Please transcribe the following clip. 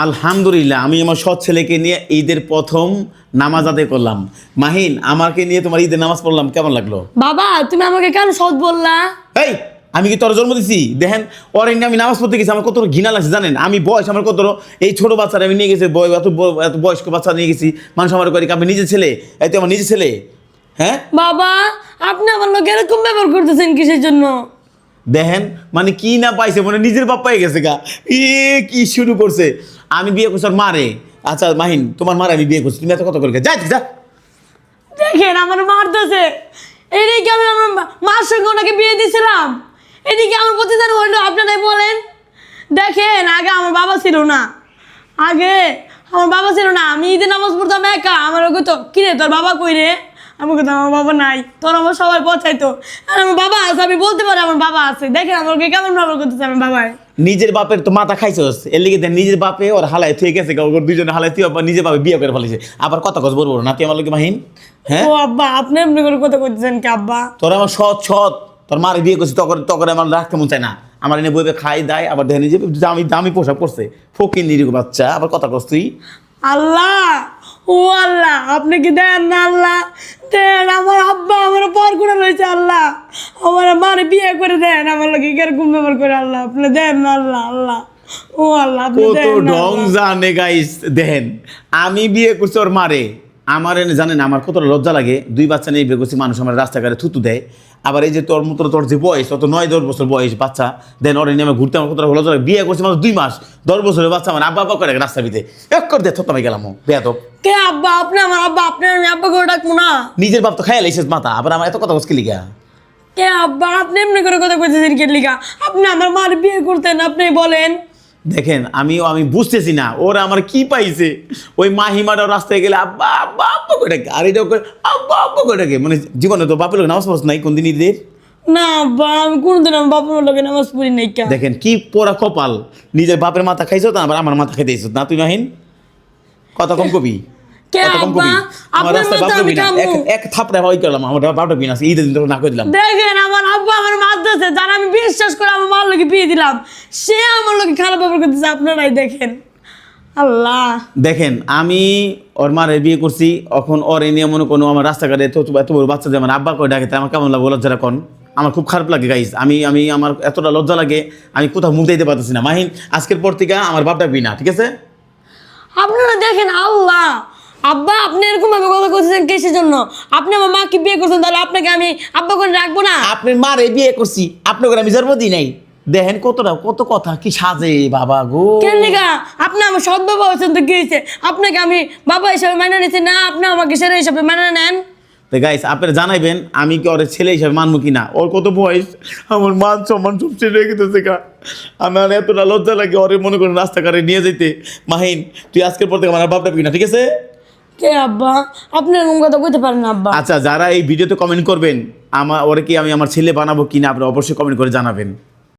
আলহামদুলিল্লাহ, আমি আমার সৎ ছেলেকে নিয়ে ঈদের প্রথম নামাজ আদায় করলাম। মাহিন, আমাকে নিয়ে তোমার ঈদের নামাজ পড়লাম, কেমন লাগলো? বাবা তুমি আমাকে কেন সৎ বললা? এই, আমি কি তোর জন্ম দিছি? দেখেন, ওর এনে আমি নামাজ পড়তে গেছি, আমার কত ঘৃণা লাগছে জানেন? আমি বয়স আমার কত, এই ছোট বাচ্চারা আমি নিয়ে গেছি, এত বয়স্ক বাচ্চা নিয়ে গেছি, মানুষ আমার করে আপনি নিজের ছেলে, এই তো আমার নিজের ছেলে। হ্যাঁ বাবা, আপনি আমার লোক এরকম ব্যবহার করতেছেন কিসের জন্য? দেখেন, মানে কি না পাইছে, মানে নিজের বাপ পাই গেছে গা। কি শুরু করছে? আমি বিয়ে করছি ওর মারে। আচ্ছা মাহিন, তোমার মারে আমি বিয়ে করছি, তুমি এত কথা করে যা যা। দেখেন আমার মারতেছে। এদিকে আমি আমার মার সঙ্গে ওনাকে বিয়ে দিয়েছিলাম, এদিকে আমার প্রতিদান হইলো আপনারাই বলেন। দেখেন আগে আমার বাবা ছিল না, আমি ঈদে নামাজ পড়তাম একা। আমার ওকে তো কিরে তোর বাবা কই রে? আমাকে তো আমার বাবা নাই, তোর আমার সবাই পচাইতো। আর আমার বাবা আছে, আমি বলতে পারি আমার বাবা আছে। দেখেন আমাকে কেমন ব্যবহার করতেছে আমার বাবায়। নিজের বাপের তো মাথা খাইছস, এর লিগে দেন নিজের বাপে ওর হালায় থেকে গেছে, ওর দুজনে হালায় তুই আবার নিজের বাপে বিয়ে করে ফেলেছে, আবার কথা কস বলবো না তুই আমার লোকে মাহিন। হ্যাঁ ও আব্বা, আপনি এমনি করে কথা কইতেছেন কি আব্বা? তোর আমার সৎ তোর মারে বিয়ে করছি, তখন আমার রাখতে মন চায় না, আমার এনে বইবে খাই দেয়, আবার দেখে নিজে দামি পোশাক পরছে, ফকির নিরিগ বাচ্চা, আবার কথা কস তুই। আল্লাহ, ও আল্লাহ, আপনি কি দেন না? আল্লাহ দেন, আমার আব্বা আমার পর করে রয়েছে। আল্লাহ আমার মারে বিয়ে করে দেন, আমার লোক এরকম ব্যবহার করে। আল্লাহ আপনি দেন না। আল্লাহ আল্লাহ, ও আল্লাহ আপনি কত দেন না। ঢং জানে গাইস। দেখেন, আমি বিয়ে করছি ওর মারে, আমার এনে জানেন আমার কতটা লজ্জা লাগে, 2 বাচ্চা নিয়ে বিয়ে করছি, মানুষ আমার রাস্তাঘাটে থুতু দেয়, আবার এই যে তোর মতো তোর যে বয়স, অত 9-10 বছর বয়স বাচ্চা, দেন ওর এনে আমার ঘুরতে আমার কতটা লজ্জা লাগে। বিয়ে করছি মাত্র 2 মাস, 10 বছরের বাচ্চা আমার আব্বা করে রাস্তা ভিতরে এক করে দিয়ে থতামে গেলাম বেয়াদব। কে আব্বা? আপনি আমার আব্বা, আপনি আমি আব্বা করে ডাকবো না? নিজের বাপ তো খাইয়া লাইছিস মাথা, আবার আমার এত কথা মুশকিল লিগা। কে আব্বা, আপনি এমনি করে কথা কইতেছেন কে লিগা? আপনি আমার মার বিয়ে করতেন, আপনি বলেন। দেখেন, আমি বুঝতেছি না ওরা আমার কি পাইছে। ওই মাহিমাটা রাস্তায় গেলে আব্বা আব্বা আব্বা করে ডাকে, আর এটা আব্বা আব্বা করে ডাকে, মানে জীবনে তো বাপের লোক নামাজ পড়ছ নাই কোনদিন ঈদের? না আব্বা, আমি কোনোদিন আমার বাবার লোকে নামাজ পড়ি নাই। কে দেখেন কি পোড়া কপাল, নিজের বাপের মাথা খাইছো তো আবার আমার মাথা খাইতে দিছো না তুই মাহিন। কথা কম কবি, কে কথা কম আব্বা? কবি। আমার আপনার রাস্তায় মতো বাপ আমি কবি না, কামু। এক থাপড়া হই করলাম, আমার বাপটা বিনা আছে ঈদের দিন তো না করে দিলাম। দেখেন আমার আব্বা আমার মারতেছে, যারা আমি বিশ্বাস করে আমার মার লোকে বিয়ে দিলাম, সে আমার লোকে খারাপ ব্যবহার করতেছে। আপনারাই দেখেন। আল্লাহ দেখেন, আমি ওর মারে বিয়ে করছি, এখন ওর এ নিয়ে মনে কোনো আমার রাস্তাঘাটে এত বড় বাচ্চা যে আমার আব্বা করে ডাকে, আমার কেমন লাগে লজ্জা কোন? আমার খুব খারাপ লাগে গাইজ। আমি আমার এতটা লজ্জা লাগে, আমি কোথাও মুখ দিতে পারতেছি না। মাহিন, আজকের পর থেকে আমার বাপটা বিনা, ঠিক আছে? আপনারা দেখেন। আল্লাহ আব্বা, আপনি এরকম ভাবে কথা করতেছেন কিসের জন্য? আপনি আমার মাকে বিয়ে করছেন, তাহলে আপনাকে আমি আব্বা করে রাখবো না? আপনার মারে বিয়ে করছি, আপনার আমি জন্মদিন নাই। দেখেন কত কথা কি সাজে বাবা গো। কেন লিগা? আপনি আমার সৎ বাবা হয়েছেন তো কি হয়েছে? আপনাকে আমি বাবা হিসাবে মেনে নিচ্ছি না, আপনি আমাকে ছেলে হিসাবে মেনে নেন। তো গাইস, আপনারা জানাইবেন আমি কি ওর ছেলে হিসাবে মানবো কিনা। ওর কত বয়স, আমার মান সম্মান সব ছেড়ে গেছে গা। আমার এতটা লজ্জা লাগে ওরে মনে করেন রাস্তাঘাটে নিয়ে যেতে। মাহিন, তুই আজকের পর থেকে আমার বাপটা কিনা, ঠিক আছে? কে আব্বা? আপনি এরকম কথা কইতে পারেন না আব্বা। আচ্ছা, যারা এই ভিডিওতে কমেন্ট করবেন ওরে কি আমি আমার ছেলে বানাবো কিনা, আপনারা অবশ্যই কমেন্ট করে জানাবেন।